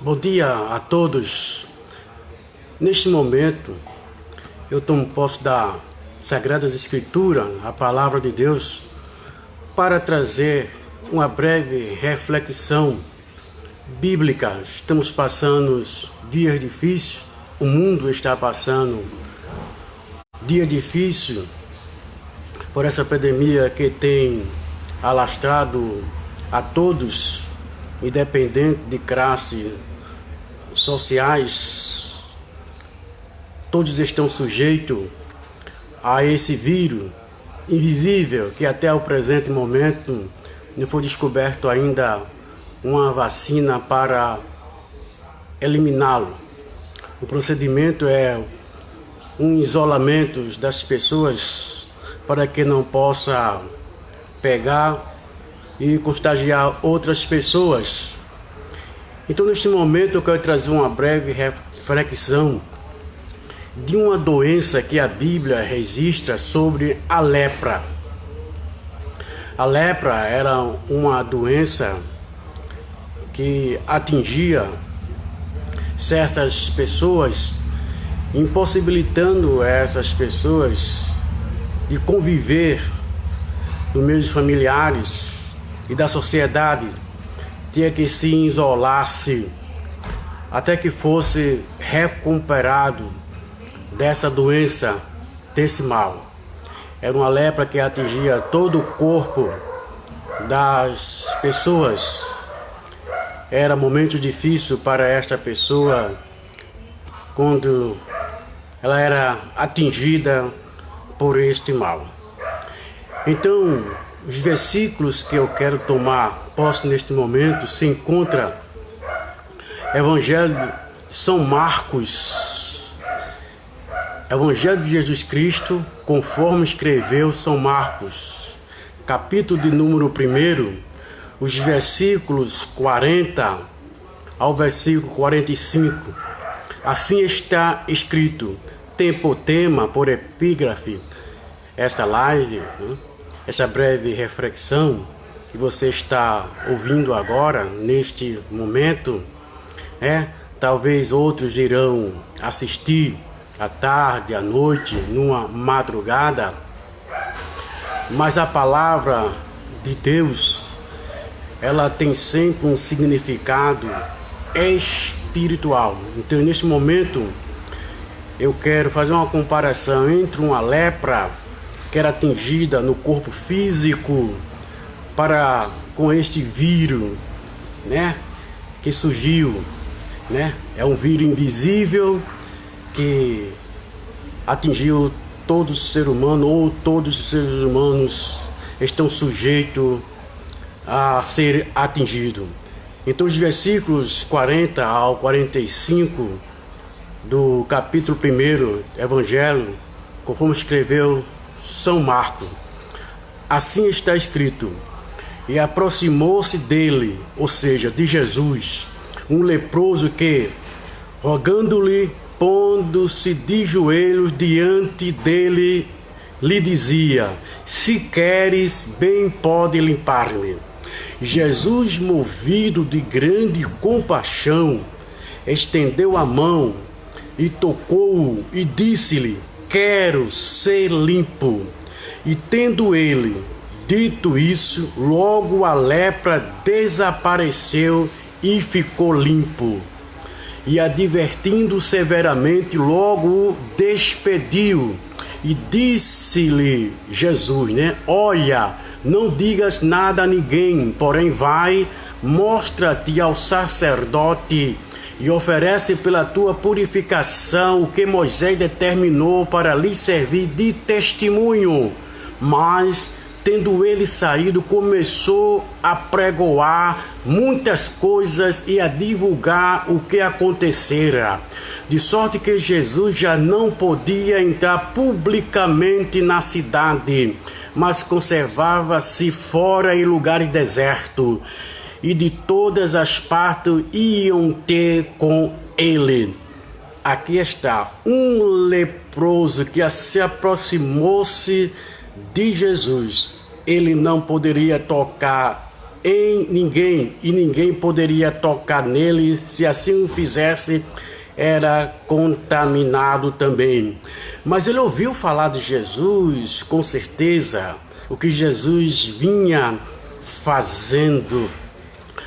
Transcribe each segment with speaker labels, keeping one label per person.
Speaker 1: Bom dia a todos. Neste momento, eu tomo posse da Sagradas Escrituras, a Palavra de Deus, para trazer uma breve reflexão bíblica. Estamos passando dias difíceis, o mundo está passando dia difícil por essa pandemia que tem alastrado a todos, independente de classe sociais. Todos estão sujeitos a esse vírus invisível que até o presente momento não foi descoberto ainda uma vacina para eliminá-lo. O procedimento é um isolamento das pessoas para que não possa pegar e contagiar outras pessoas. Então, neste momento, eu quero trazer uma breve reflexão de uma doença que a Bíblia registra sobre a lepra. A lepra era uma doença que atingia certas pessoas, impossibilitando essas pessoas de conviver no meio dos familiares e da sociedade. Tinha que se isolar-se até que fosse recuperado dessa doença, desse mal. Era uma lepra que atingia todo o corpo das pessoas. Era momento difícil para esta pessoa quando ela era atingida por este mal. Então, os versículos que eu quero tomar posse neste momento se encontra Evangelho de São Marcos, Evangelho de Jesus Cristo, conforme escreveu São Marcos, capítulo de número 1, os versículos 40 ao versículo 45. Assim está escrito, tema por epígrafe, esta live, essa breve reflexão que você está ouvindo agora, neste momento, talvez outros irão assistir à tarde, à noite, numa madrugada, mas a palavra de Deus, ela tem sempre um significado espiritual. Então, neste momento, eu quero fazer uma comparação entre uma lepra que era atingida no corpo físico com este vírus, que surgiu, É um vírus invisível que atingiu todo ser humano, ou todos os seres humanos estão sujeitos a ser atingidos. Então, os versículos 40 ao 45 do capítulo 1, Evangelho, conforme escreveu São Marcos, assim está escrito: e aproximou-se dele, ou seja, de Jesus, um leproso que, rogando-lhe, pondo-se de joelhos diante dele, lhe dizia: se queres, bem pode limpar-me. Jesus, movido de grande compaixão, estendeu a mão e tocou-o e disse-lhe: quero ser limpo. E tendo ele dito isso, logo a lepra desapareceu e ficou limpo. E advertindo severamente, logo o despediu. E disse-lhe Jesus, olha, não digas nada a ninguém, porém vai, mostra-te ao sacerdote e oferece pela tua purificação o que Moisés determinou para lhe servir de testemunho. Mas, tendo ele saído, começou a pregoar muitas coisas e a divulgar o que acontecera, de sorte que Jesus já não podia entrar publicamente na cidade, mas conservava-se fora em lugares desertos, e de todas as partes iam ter com ele. Aqui está um leproso que se aproximou-se de Jesus. Ele não poderia tocar em ninguém, e ninguém poderia tocar nele. Se assim o fizesse, era contaminado também. Mas ele ouviu falar de Jesus, com certeza, o que Jesus vinha fazendo.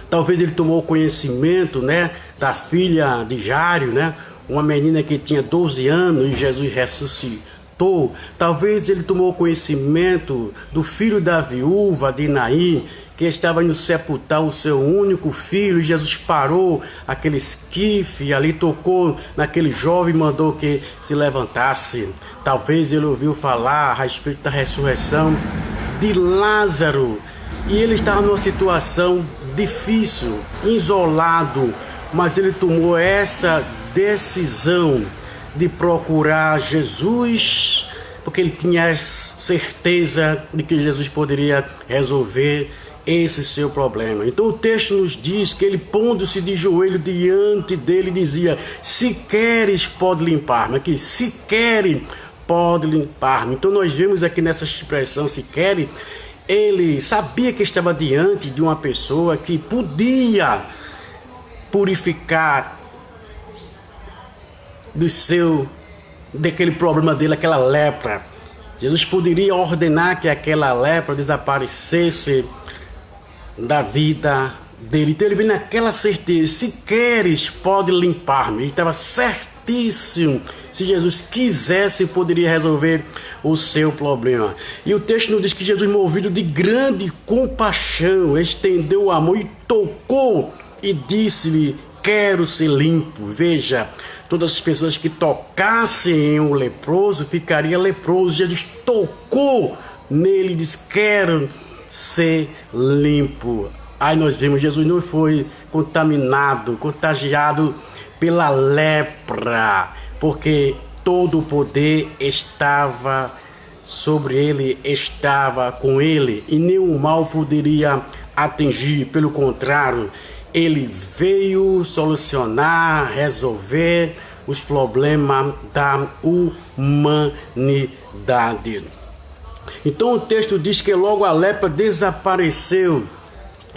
Speaker 1: Talvez ele tomou conhecimento, da filha de Jairo, uma menina que tinha 12 anos e Jesus ressuscitou. Talvez ele tomou conhecimento do filho da viúva de Naim, que estava indo sepultar o seu único filho, e Jesus parou aquele esquife ali, tocou naquele jovem e mandou que se levantasse. Talvez ele ouviu falar a respeito da ressurreição de Lázaro, e ele estava numa situação difícil, isolado, mas ele tomou essa decisão de procurar Jesus, porque ele tinha certeza de que Jesus poderia resolver esse seu problema. Então o texto nos diz que ele, pondo-se de joelho diante dele, dizia: se queres, pode limpar-me. Aqui, se queres, pode limpar-me. Então nós vemos aqui nessa expressão, se queres, ele sabia que estava diante de uma pessoa que podia purificar daquele problema dele, aquela lepra. Jesus poderia ordenar que aquela lepra desaparecesse da vida dele. Então ele veio naquela certeza: se queres, pode limpar-me. Ele estava certíssimo, se Jesus quisesse, poderia resolver o seu problema. E o texto nos diz que Jesus, movido de grande compaixão, estendeu a mão e tocou e disse-lhe: quero ser limpo. Veja, todas as pessoas que tocassem em um leproso ficaria leproso. Jesus tocou nele e disse: quero ser limpo. Aí nós vemos, Jesus não foi contagiado pela lepra, porque todo o poder estava sobre ele, estava com ele, e nenhum mal poderia atingir. Pelo contrário, ele veio solucionar, resolver os problemas da humanidade. Então o texto diz que logo a lepra desapareceu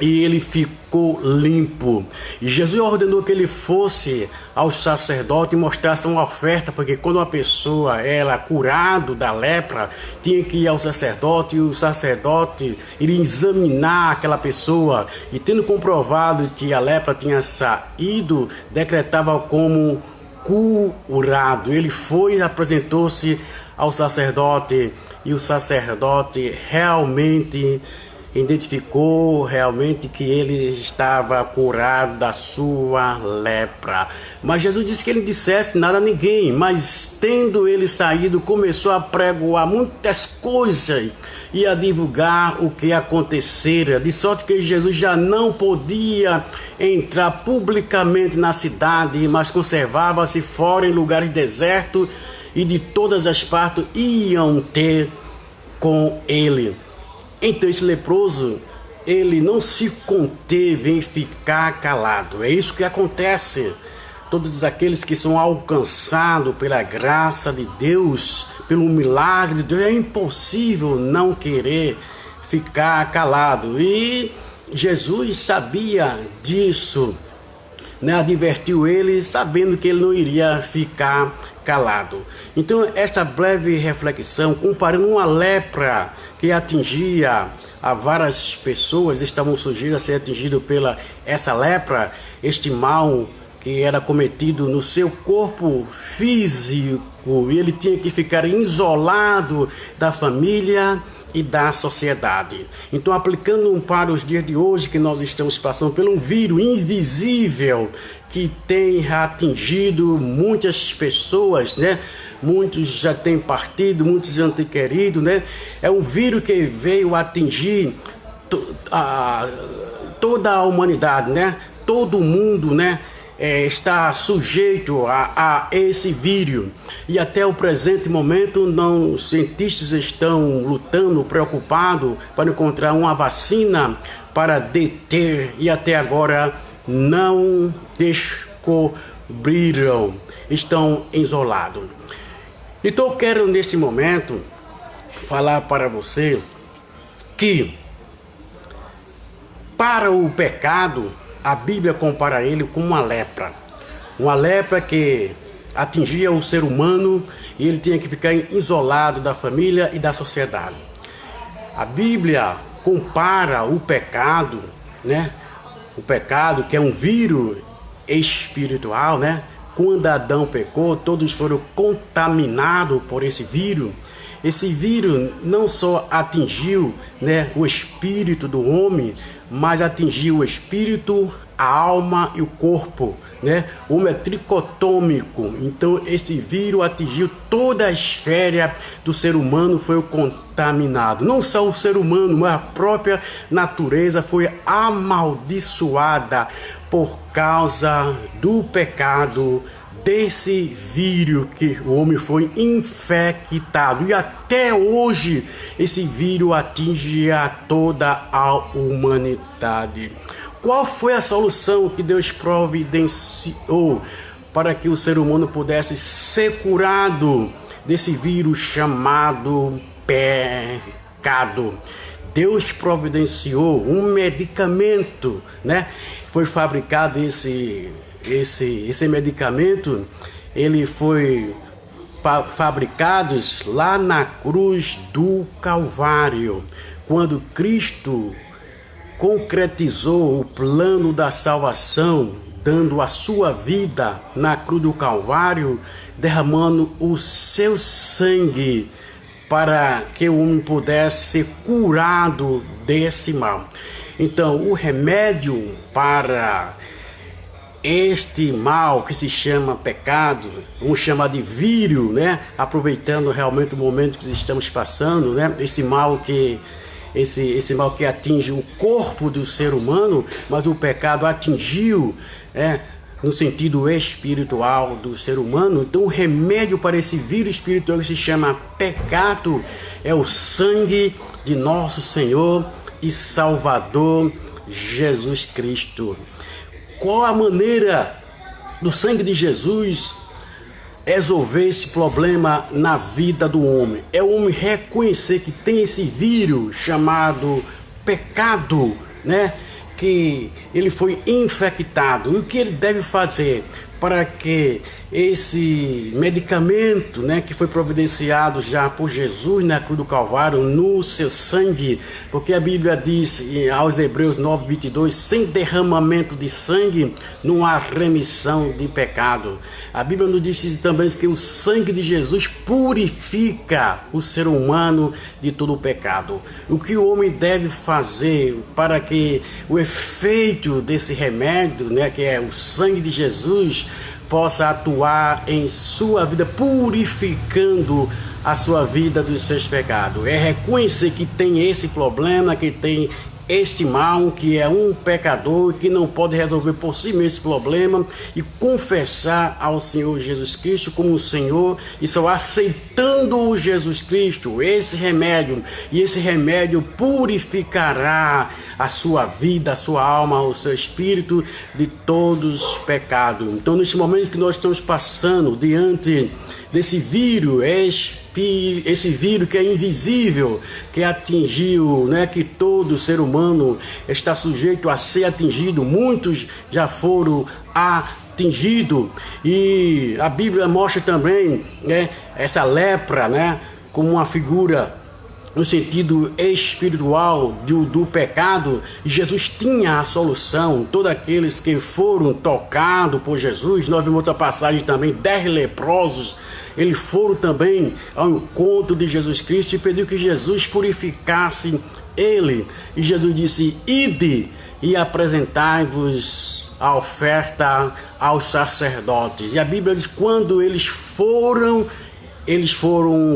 Speaker 1: e ele ficou limpo. E Jesus ordenou que ele fosse ao sacerdote e mostrasse uma oferta, porque quando uma pessoa era curada da lepra, tinha que ir ao sacerdote, e o sacerdote iria examinar aquela pessoa, e tendo comprovado que a lepra tinha saído, decretava como curado. Ele foi e apresentou-se ao sacerdote, e o sacerdote realmente identificou que ele estava curado da sua lepra. Mas Jesus disse que ele não dissesse nada a ninguém, mas tendo ele saído, começou a pregoar muitas coisas e a divulgar o que acontecera, de sorte que Jesus já não podia entrar publicamente na cidade, mas conservava-se fora em lugares desertos, e de todas as partes iam ter com ele. Então esse leproso, ele não se conteve em ficar calado. É isso que acontece. Todos aqueles que são alcançados pela graça de Deus, pelo milagre de Deus, é impossível não querer ficar calado. E Jesus sabia disso, advertiu ele, sabendo que ele não iria ficar calado. Então esta breve reflexão, comparando uma lepra que atingia a várias pessoas, estavam sujeitas a ser atingidas pela essa lepra, este mal que era cometido no seu corpo físico, e ele tinha que ficar isolado da família e da sociedade. Então, aplicando para os dias de hoje, que nós estamos passando por um vírus invisível que tem atingido muitas pessoas, Muitos já têm partido, muitos já têm querido, É um vírus que veio atingir toda a humanidade, Todo mundo, está sujeito a esse vírus, e até o presente momento os cientistas estão lutando, preocupados para encontrar uma vacina para deter, e até agora não descobriram, estão isolados. Então eu quero neste momento falar para você que para o pecado, a Bíblia compara ele com uma lepra que atingia o ser humano e ele tinha que ficar isolado da família e da sociedade. A Bíblia compara o pecado, né? O pecado, que é um vírus espiritual, né? Quando Adão pecou, todos foram contaminados por esse vírus. Esse vírus não só atingiu, né, o espírito do homem, mas atingiu o espírito, a alma e o corpo, né? O homem é tricotômico, então esse vírus atingiu toda a esfera do ser humano, foi contaminado. Não só o ser humano, mas a própria natureza foi amaldiçoada por causa do pecado desse vírus que o homem foi infectado. E até hoje esse vírus atinge a toda a humanidade. Qual foi a solução que Deus providenciou para que o ser humano pudesse ser curado desse vírus chamado pecado? Deus providenciou um medicamento, né? Foi fabricado esse medicamento, ele foi fabricado lá na cruz do Calvário, quando Cristo concretizou o plano da salvação, dando a sua vida na cruz do Calvário, derramando o seu sangue para que o homem pudesse ser curado desse mal. Então, o remédio para este mal que se chama pecado, vamos chamar de vírus, né? Aproveitando realmente o momento que estamos passando, né? Esse mal que atinge o corpo do ser humano, mas o pecado atingiu, no sentido espiritual do ser humano. Então o remédio para esse vírus espiritual que se chama pecado é o sangue de nosso Senhor e Salvador Jesus Cristo. Qual a maneira do sangue de Jesus resolver esse problema na vida do homem? É o homem reconhecer que tem esse vírus chamado pecado, né? Que ele foi infectado. E o que ele deve fazer para que esse medicamento, né, que foi providenciado já por Jesus na cruz do Calvário, no seu sangue, porque a Bíblia diz aos Hebreus 9:22, sem derramamento de sangue não há remissão de pecado. A Bíblia nos diz também que o sangue de Jesus purifica o ser humano de todo o pecado. O que o homem deve fazer para que o efeito desse remédio, né, que é o sangue de Jesus, possa atuar em sua vida, purificando a sua vida dos seus pecados? É reconhecer que tem esse problema, que tem este mal, que é um pecador, que não pode resolver por si mesmo esse problema, e confessar ao Senhor Jesus Cristo como o Senhor, e só aceitando Jesus Cristo, esse remédio, e esse remédio purificará a sua vida, a sua alma, o seu espírito de todos os pecados. Então, nesse momento que nós estamos passando diante desse vírus, esse vírus que é invisível, que atingiu, né, que todo ser humano está sujeito a ser atingido, muitos já foram atingidos, e a Bíblia mostra também, né, essa lepra, né, como uma figura no sentido espiritual do pecado. Jesus tinha a solução. Todos aqueles que foram tocados por Jesus, nós vimos outra passagem também, 10 leprosos, eles foram também ao encontro de Jesus Cristo e pediu que Jesus purificasse ele. E Jesus disse: ide e apresentai-vos a oferta aos sacerdotes. E a Bíblia diz: quando eles foram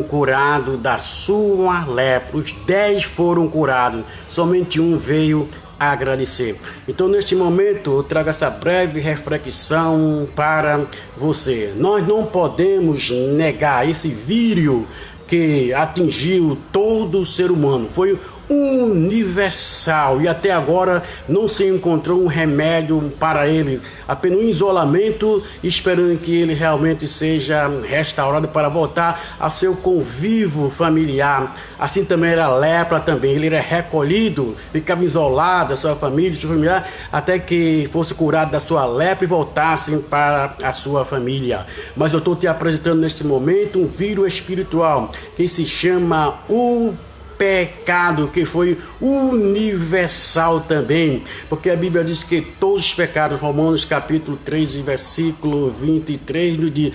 Speaker 1: curados da sua lepra. Os 10 foram curados, somente um veio agradecer. Então, neste momento, eu trago essa breve reflexão para você. Nós não podemos negar esse vírus que atingiu todo o ser humano. Foi universal e até agora não se encontrou um remédio para ele, apenas um isolamento, esperando que ele realmente seja restaurado para voltar a seu convívio familiar. Assim também era a lepra também, ele era recolhido, ficava isolado da sua família, seu familiar, até que fosse curado da sua lepra e voltasse para a sua família. Mas eu estou te apresentando neste momento um vírus espiritual que se chama o pecado, que foi universal também, porque a Bíblia diz que todos os pecados, Romanos capítulo 3, versículo 23, nos diz: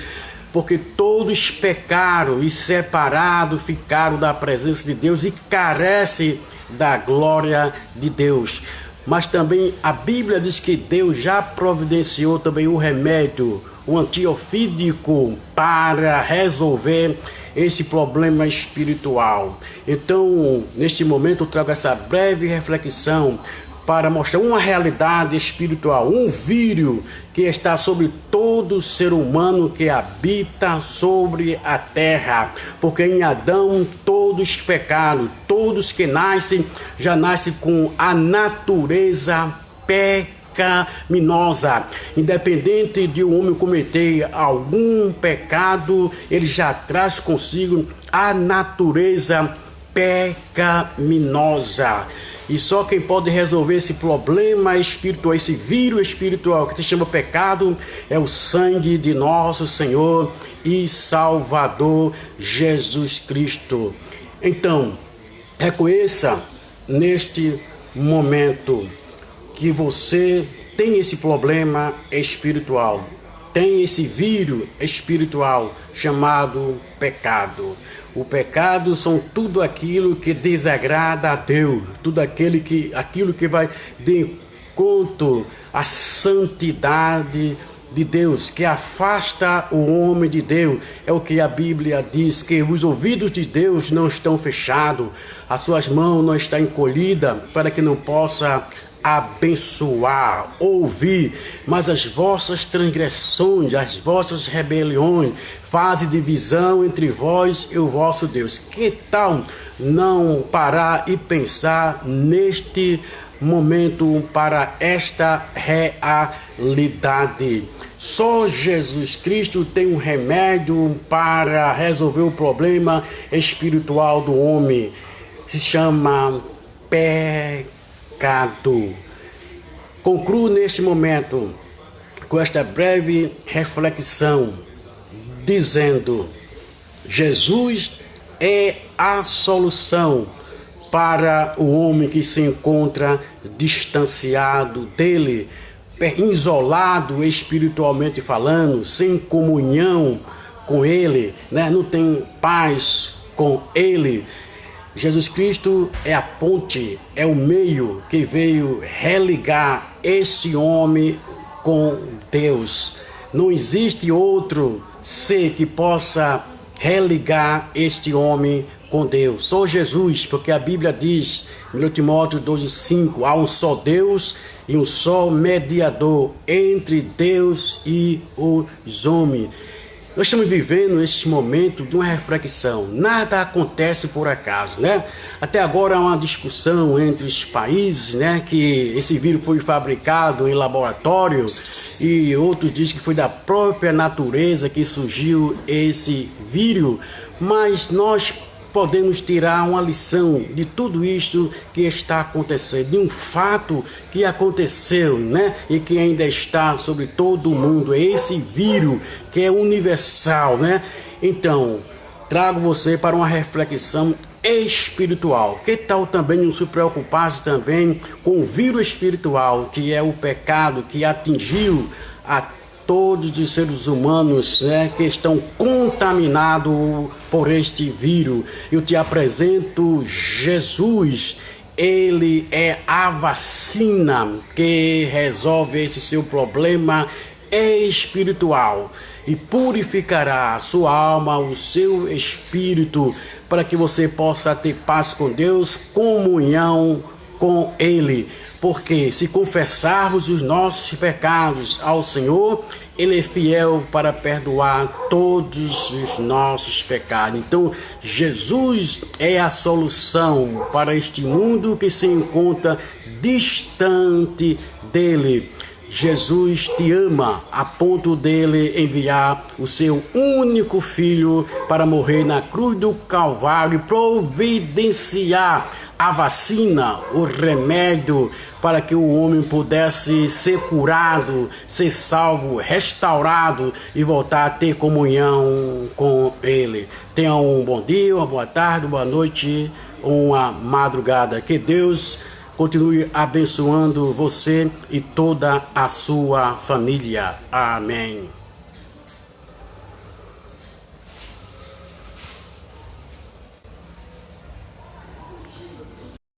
Speaker 1: porque todos pecaram e separados ficaram da presença de Deus e carecem da glória de Deus. Mas também a Bíblia diz que Deus já providenciou também o remédio, o antiofídico, para resolver esse problema espiritual. Então, neste momento eu trago essa breve reflexão para mostrar uma realidade espiritual, um vírus que está sobre todo ser humano que habita sobre a terra, porque em Adão todos pecaram, todos que nascem já nascem com a natureza pecaminosa. Independente de um homem cometer algum pecado, ele já traz consigo a natureza pecaminosa. E só quem pode resolver esse problema espiritual, esse vírus espiritual que se chama pecado, é o sangue de nosso Senhor e Salvador Jesus Cristo. Então, reconheça neste momento que você tem esse problema espiritual, tem esse vírus espiritual chamado pecado. O pecado são tudo aquilo que desagrada a Deus, tudo aquilo que vai de encontro à santidade de Deus, que afasta o homem de Deus. É o que a Bíblia diz, que os ouvidos de Deus não estão fechados, as suas mãos não estão encolhidas para que não possa abençoar, ouvir, mas as vossas transgressões, as vossas rebeliões fazem divisão entre vós e o vosso Deus. Que tal não parar e pensar neste momento para esta realidade? Só Jesus Cristo tem um remédio para resolver o problema espiritual do homem. Se chama pecado. Concluo neste momento com esta breve reflexão, dizendo: Jesus é a solução para o homem que se encontra distanciado dele, isolado espiritualmente falando, sem comunhão com ele, né? Não tem paz com ele. Jesus Cristo é a ponte, é o meio que veio religar esse homem com Deus. Não existe outro ser que possa religar este homem com Deus. Só Jesus, porque a Bíblia diz, em 1 Timóteo 2,5, há um só Deus e um só mediador entre Deus e os homens. Nós estamos vivendo esse momento de uma reflexão. Nada acontece por acaso, né? Até agora há uma discussão entre os países, né? Que esse vírus foi fabricado em laboratório e outros dizem que foi da própria natureza que surgiu esse vírus. Mas nós podemos tirar uma lição de tudo isto que está acontecendo, de um fato que aconteceu, né? E que ainda está sobre todo o mundo, é esse vírus que é universal, né? Então, trago você para uma reflexão espiritual. Que tal também não se preocupar também com o vírus espiritual, que é o pecado que atingiu a todos os seres humanos, né, que estão contaminados por este vírus. Eu te apresento Jesus. Ele é a vacina que resolve esse seu problema espiritual e purificará a sua alma, o seu espírito, para que você possa ter paz com Deus, comunhão com Ele, porque se confessarmos os nossos pecados ao Senhor, Ele é fiel para perdoar todos os nossos pecados. Então, Jesus é a solução para este mundo que se encontra distante dele. Jesus te ama a ponto dele enviar o seu único filho para morrer na cruz do Calvário, providenciar a vacina, o remédio para que o homem pudesse ser curado, ser salvo, restaurado e voltar a ter comunhão com ele. Tenha um bom dia, uma boa tarde, boa noite, uma madrugada. Que Deus continue abençoando você e toda a sua família. Amém.